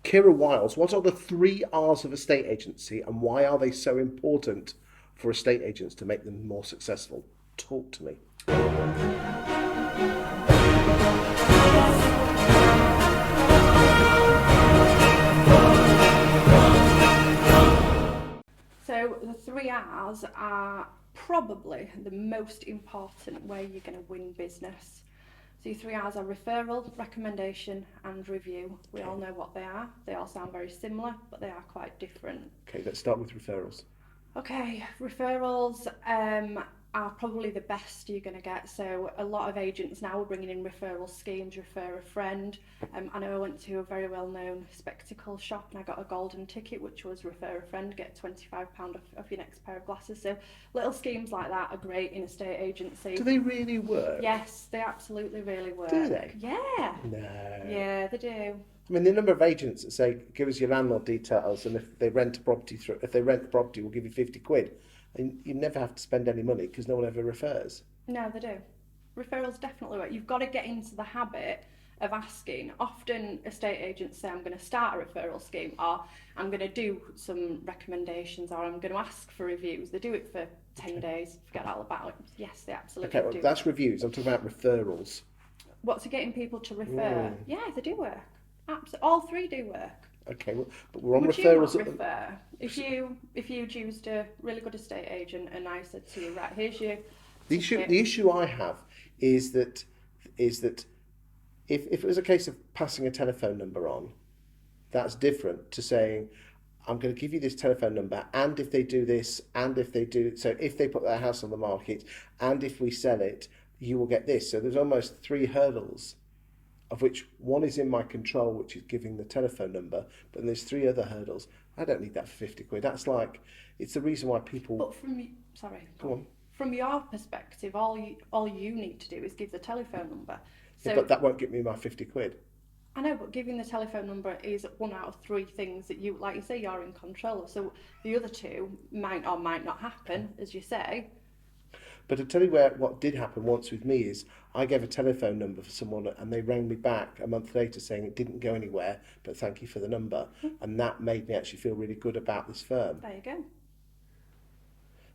Keira Wiles, what are the 3 R's of estate agency and why are they so important for estate agents to make them more successful? Talk to me. So the 3 R's are probably the most important way you're going to win business. So your 3 R's are referral, recommendation and review. We all know what they are. They all sound very similar, but they are quite different. Okay, let's start with referrals. Okay, referrals are probably the best you're going to get. So a lot of agents now are bringing in referral schemes, refer a friend. I know I went to a very well-known spectacle shop and I got a golden ticket, which was refer a friend, get £25 off your next pair of glasses. So little schemes like that are great in estate agency. Do they really work? Yes, they absolutely really work. Do they? Yeah. No. Yeah, they do. I mean, the number of agents that say, give us your landlord details, and if they rent the property, we'll give you 50 quid. And you never have to spend any money because no one ever refers. No, they do. Referrals definitely work. You've got to get into the habit of asking. Often estate agents say, I'm going to start a referral scheme, or I'm going to do some recommendations, or I'm going to ask for reviews. They do it for 10 days, forget all about it. Yes, they absolutely do. That's reviews. I'm talking about referrals. What's getting people to refer? Yeah, they do work. All 3 do work. Okay, well, but we're on Would referrals. You not refer? If you used a really good estate agent and I said to you, right, here's your the issue I have is that if it was a case of passing a telephone number on, that's different to saying, I'm going to give you this telephone number, and if they do this, and if they do so, if they put their house on the market, and if we sell it, you will get this. So there's almost 3 hurdles, of which one is in my control, which is giving the telephone number, but then there's 3 other hurdles. I don't need that for 50 quid. That's like, it's the reason why people... But Go on. From your perspective, all you need to do is give the telephone number. So, yeah, but that won't get me my 50 quid. I know, but giving the telephone number is 1 out of 3 things that you, like you say, you're in control of. So the other 2 might or might not happen, as you say. But to tell you what did happen once with me is I gave a telephone number for someone and they rang me back a month later saying it didn't go anywhere, but thank you for the number. And that made me actually feel really good about this firm. There you go.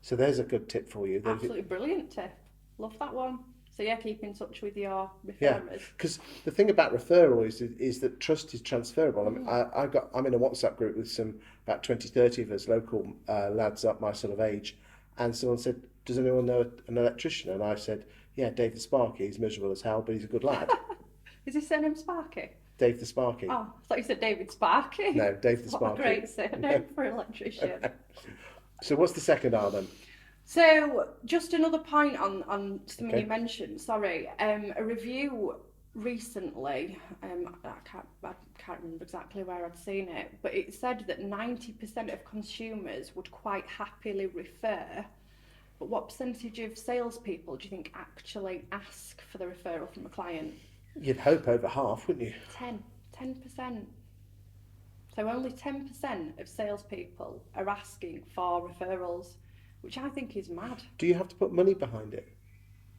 So there's a good tip for you. Absolutely brilliant tip. Love that one. So yeah, keep in touch with your referrers. Yeah, because the thing about referral is that trust is transferable. I'm in a WhatsApp group with about 20, 30 of us local lads up my sort of age, and someone said, does anyone know an electrician? And I said, yeah, Dave the Sparky. He's miserable as hell, but he's a good lad. Is his surname Sparky? Dave the Sparky. Oh, I thought you said David Sparky. No, Dave the Sparky. What a great surname for an electrician. So what's the second R then? So just another point on something you mentioned. Sorry, a review recently. I can't remember exactly where I'd seen it, but it said that 90% of consumers would quite happily refer. But what percentage of salespeople do you think actually ask for the referral from a client? You'd hope over half, wouldn't you? 10%. So only 10% of salespeople are asking for referrals, which I think is mad. Do you have to put money behind it?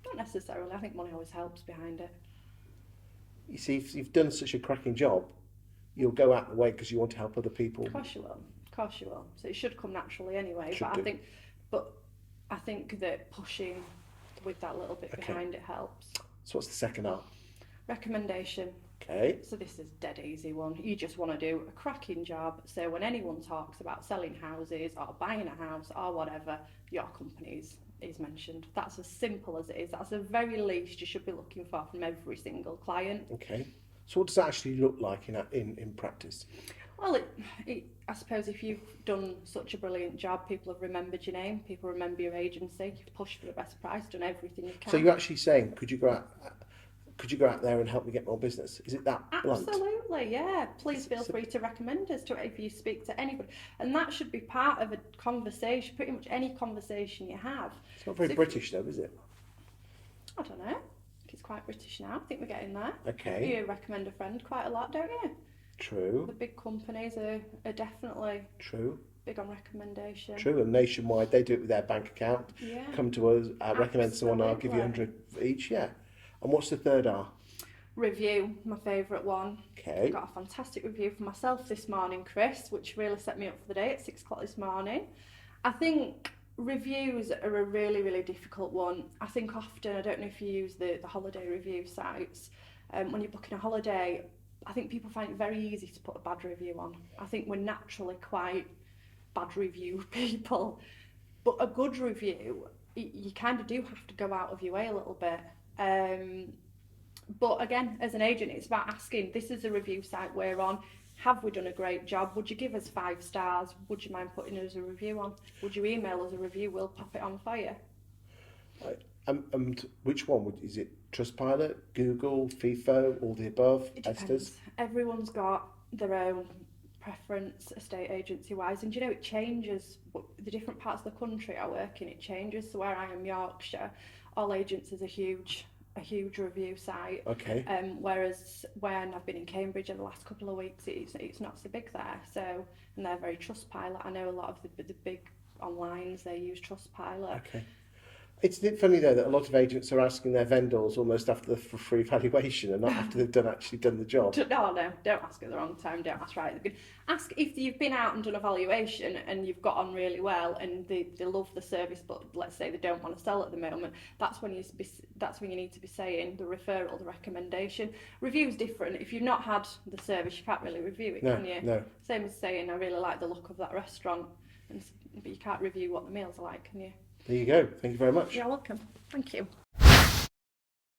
Not necessarily. I think money always helps behind it. You see, if you've done such a cracking job, you'll go out the way because you want to help other people. Of course you will. So it should come naturally anyway. But I think that pushing with that little bit behind it helps. So what's the second R? Recommendation. Okay. So this is dead easy one. You just want to do a cracking job. So when anyone talks about selling houses or buying a house or whatever, your company is mentioned. That's as simple as it is. That's the very least you should be looking for from every single client. Okay. So what does that actually look like in practice? Well, I suppose if you've done such a brilliant job, people have remembered your name, people remember your agency, you've pushed for the best price, done everything you can. So you're actually saying, could you go out there and help me get more business? Is it that blunt? Absolutely, yeah. Please feel free to recommend us to if you speak to anybody. And that should be part of a conversation, pretty much any conversation you have. It's not very British though, is it? I don't know. I think it's quite British now. I think we're getting there. Okay. You recommend a friend quite a lot, don't you? True. The big companies are definitely big on recommendation. True, and nationwide they do it with their bank account. Yeah. Come to us, recommend someone, I'll give you 100 each. Yeah. And what's the third R? Review, my favourite one. Okay. Got a fantastic review for myself this morning, Chris, which really set me up for the day at 6 o'clock this morning. I think reviews are a really, really difficult one. I think often, I don't know if you use the holiday review sites, when you're booking a holiday, I think people find it very easy to put a bad review on. I think we're naturally quite bad review people. But a good review, you kind of do have to go out of your way a little bit. But again, as an agent, it's about asking, this is a review site we're on. Have we done a great job? Would you give us 5 stars? Would you mind putting us a review on? Would you email us a review? We'll pop it on for you. Right. And which one is it? Trustpilot, Google, FIFO, all the above? It Estes? depends. Everyone's got their own preference, estate agency wise, and it changes. The different parts of the country I work in, it changes. So where I am, Yorkshire, all agents is a huge review site. Okay. Whereas when I've been in Cambridge in the last couple of weeks, it's not so big there. So, and they're very Trustpilot. I know a lot of the big onlines, they use Trustpilot. Okay. It's funny though that a lot of agents are asking their vendors almost after the free valuation and not after they've actually done the job. No, don't ask at the wrong time. Don't ask right at the beginning. Ask if you've been out and done a valuation and you've got on really well and they love the service, but let's say they don't want to sell at the moment. That's when you need to be saying the referral, the recommendation. Review's different. If you've not had the service, you can't really review it, can you? No. Same as saying I really like the look of that restaurant, but you can't review what the meals are like, can you? There you go. Thank you very much. You're welcome. Thank you.